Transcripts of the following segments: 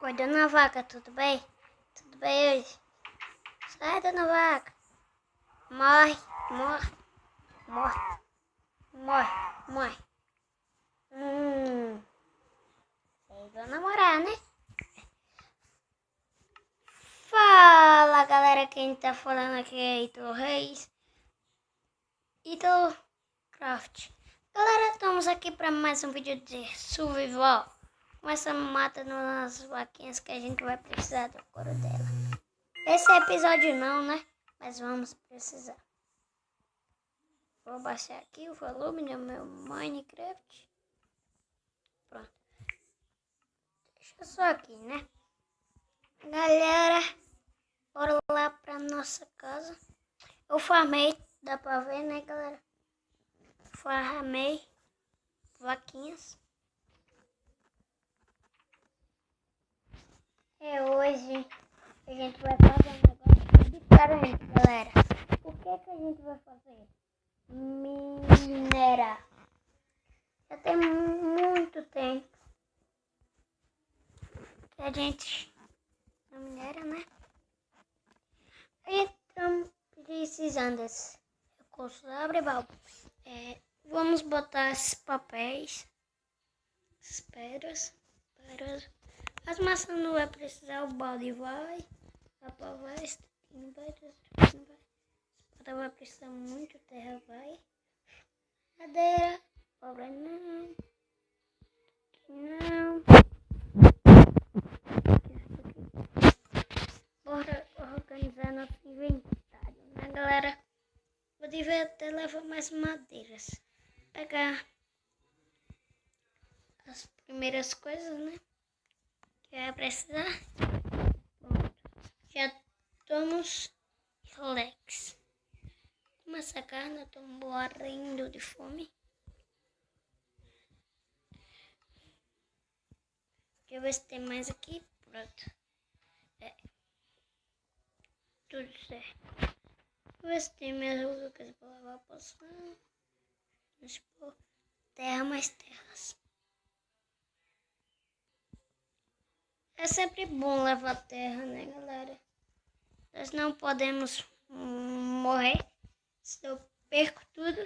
Oi, dona Vaca, tudo bem? Tudo bem hoje? Sai, dona Vaca. Morre, morre, morre, morre, morre. Sei, vou namorar, né? Fala, galera, quem tá falando aqui é Heitor Reis. Heitor Craft. Galera, estamos aqui para mais um vídeo de survival. Começamos matando as vaquinhas que a gente vai precisar do couro dela. Esse episódio não, né? Mas vamos precisar. Vou baixar aqui o volume do meu Minecraft. Pronto. Deixa só aqui, né? Galera, bora lá pra nossa casa. Eu farmei, dá pra ver, né, galera? Farmei vaquinhas. Hoje a gente vai fazer um negócio diferente, galera. O que a gente vai fazer? Minerar. Já tem muito tempo que a gente não minera, né? Aí estamos precisando desse recurso. Abre baú. Vamos botar esses papéis, essas pedras. As maçãs não vai precisar, o balde vai. A pá vai, esse aqui não vai, esse aqui não vai. Espada vai precisar muito, terra vai. Madeira, pobre não. Não. Bora organizar nosso inventário, né, galera? Eu devia até levar mais madeiras. Pegar as primeiras coisas, né? Que vai precisar. Pronto. Já estamos relax. Como essa carne, eu tô morrendo de fome. Deixa eu ver se tem mais aqui. Pronto. Tudo certo. Vou ver se tem mais alguma coisa pra lavar a poção. Vamos pôr terra mais terras. É sempre bom levar terra, né, galera? Nós não podemos morrer se eu perco tudo,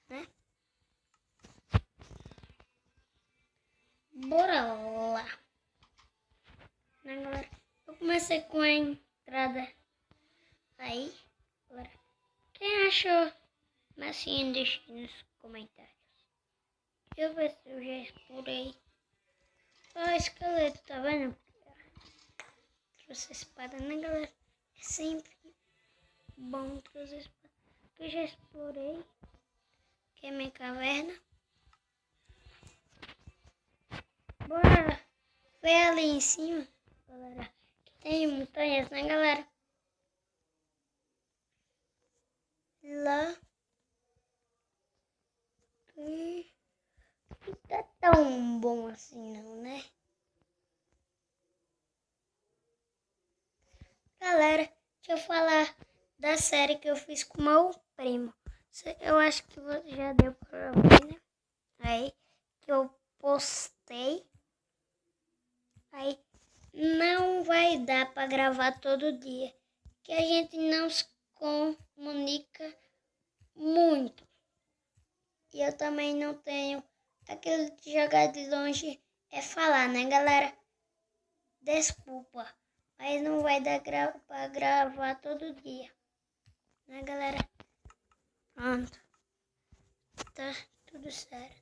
né? Bora lá. Né, galera? Eu comecei com a entrada aí. Galera, quem achou? Massinha, deixa nos comentários. Deixa eu ver se eu já explorei. Ó, esqueleto, tá vendo? Trouxe espada, né, galera? É sempre bom trazer espada. Eu já explorei. Que é minha caverna. Bora ver ali em cima, galera. Que tem montanhas, né, galera? Lá. Não tá tão bom assim, não, né? Galera, deixa eu falar da série que eu fiz com meu primo. Eu acho que já deu pra ver, né? Aí, que eu postei. Aí, não vai dar pra gravar todo dia. Que a gente não se comunica muito. E eu também não tenho aquele de jogar de longe é falar, né, galera? Desculpa, mas não vai dar pra gravar todo dia, né, galera? Pronto, tá tudo certo.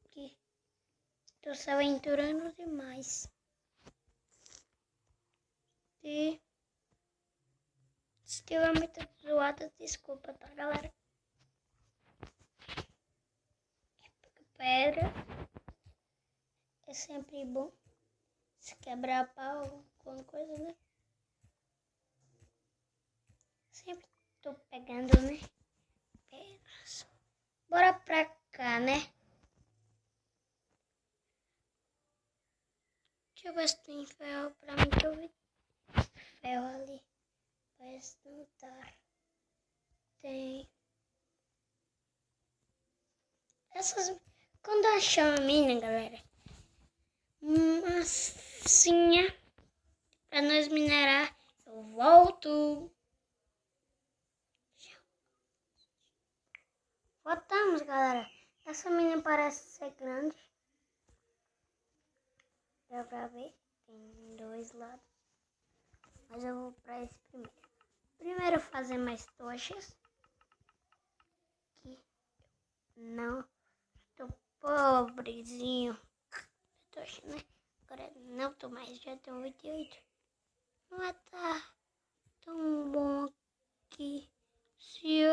Aqui, tô se aventurando demais. E se tiver muita zoada, desculpa, tá, galera? Pedra é sempre bom. Se quebrar pau, alguma coisa, né? Sempre tô pegando, né? Pedras. Bora pra cá, né? Deixa eu ver se tem ferro pra mim, que eu vi ferro ali. Parece não estar. Tem. Essas. Quando achar a mina, galera, massinha para nós minerar. Eu volto. Voltamos, galera. Essa mina parece ser grande. Dá pra ver? Tem 2 lados. Mas eu vou pra esse primeiro. Primeiro fazer mais tochas. Que não tô pobrezinho. Tocha, né? Agora não tô mais, já tenho 88. Não é tá tão bom aqui. Se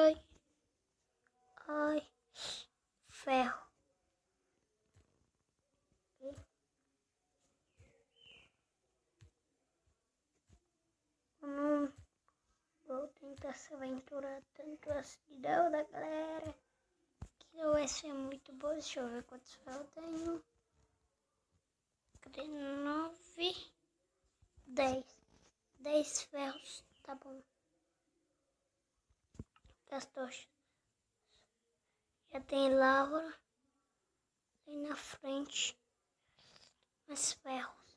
ai, ferro. Eu não vou tentar se aventurar tanto assim, não, da galera. Que não vai ser muito bom. Deixa eu ver quantos ferros eu tenho. Cadê? 9, 10. 10 ferros, tá bom. Das tochas. Já tem lávora. Aí na frente. Mais ferros.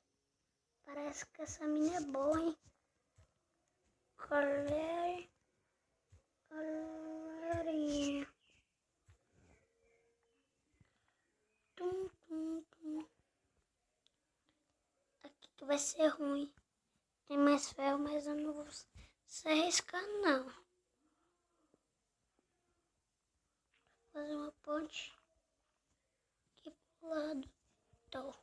Parece que essa mina é boa, hein? Galerinha. Tum, tum, tum. Aqui que vai ser ruim. Tem mais ferro, mas eu não vou se arriscar, não. Vou fazer uma ponte aqui pro lado. Tô.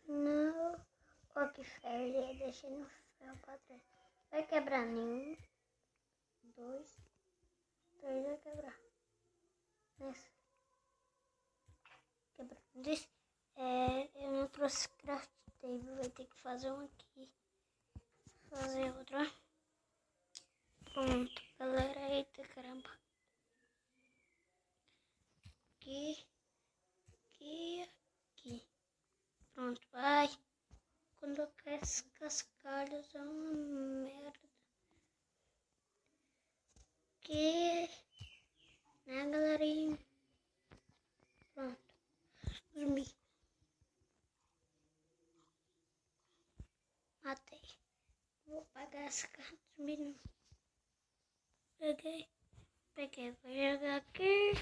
Não. Olha que ferro, já deixei no ferro pra trás. Vai quebrar nenhum. 2, 3 vai quebrar. Nesse. Quebrou. Eu não trouxe craft table, vai ter que fazer um aqui. Fazer outro. Pronto, galera. Eita caramba. Aqui. Pronto, vai. Quando eu quero cascalhos é uma merda. Aqui. Né, galerinha? Pronto. Dormi. Matei. Vou pagar essa carta. Dormi não. Peguei. Vou jogar aqui.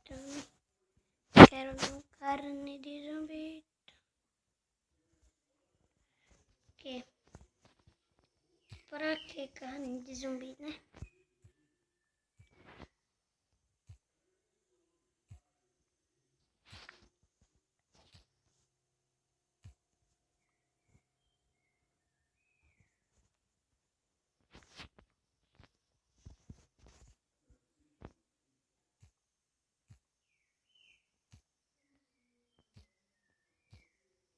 Dormi. Quero ver um carne de zumbi. Que? Pra que carne de zumbi, né?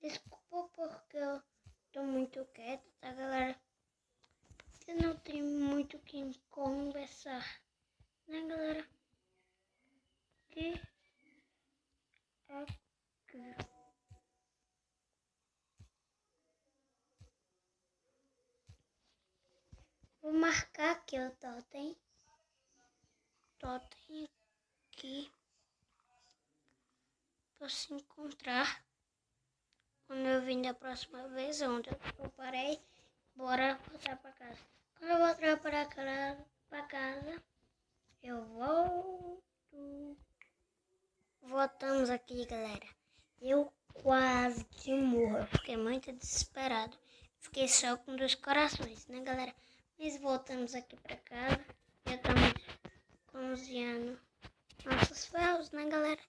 Desculpa porque eu tô muito quieto, tá, galera? Porque não tem muito o que conversar, né, galera? Aqui. Vou marcar aqui o totem. Totem aqui. Pra se encontrar. Quando eu vim da próxima vez, onde eu parei, bora voltar pra casa. Quando eu voltar pra casa, eu volto. Voltamos aqui, galera. Eu quase que morro. Eu fiquei muito desesperado. Fiquei só com 2 corações, né, galera? Mas voltamos aqui pra casa. Já estamos cozinhando nossos ferros, né, galera?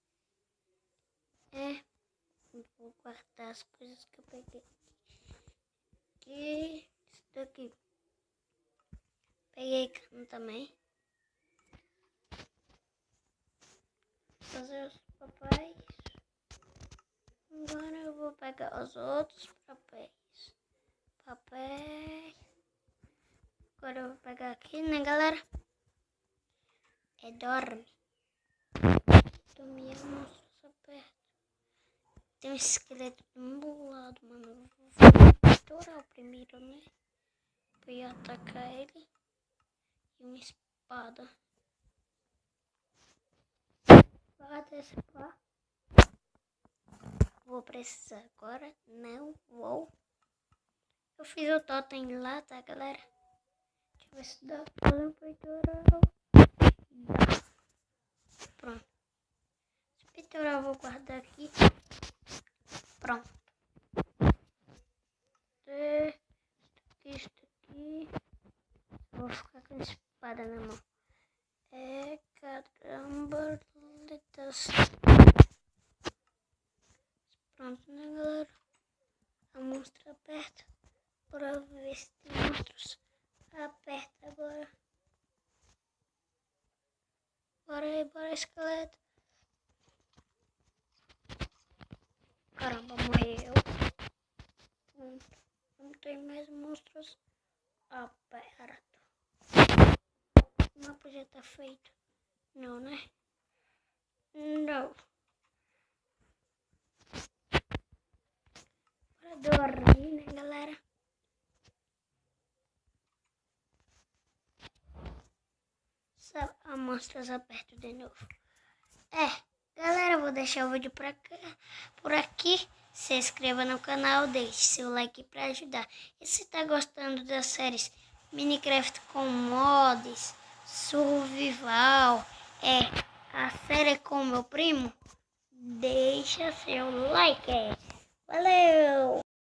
Vou guardar as coisas que eu peguei. Aqui, isso daqui. Peguei cano também. Fazer os papéis. Agora eu vou pegar os outros papéis. Agora eu vou pegar aqui, né, galera? Dorme. Dormir, monstro só perto. Tem um esqueleto do meu lado, mano. Eu vou estourar o primeiro, né? Pra ir atacar ele. E uma espada. Vai. antecipar. Vou precisar agora. Não vou. Eu fiz o totem lá, tá, galera? Deixa eu ver se dá pra ler o peitoral. Dá. Pronto. Esse peitoral eu vou guardar aqui. Pronto. Isso aqui. Vou ficar com a espada na mão. Caramba. Pronto, né, galera? A monstra aperta. Bora ver se tem monstros. Aperta agora. Bora aí, bora, esqueleto. Caramba, morreu. Pronto. Não tem mais monstros. Aperta. O mapa já tá feito. Não, né? Não. Bora dormir, né, galera? Só amostras aperto de novo. Galera, vou deixar o vídeo por aqui. Se inscreva no canal, deixe seu like para ajudar. E se tá gostando das séries Minecraft com mods, survival, a série com meu primo, deixa seu like. Valeu!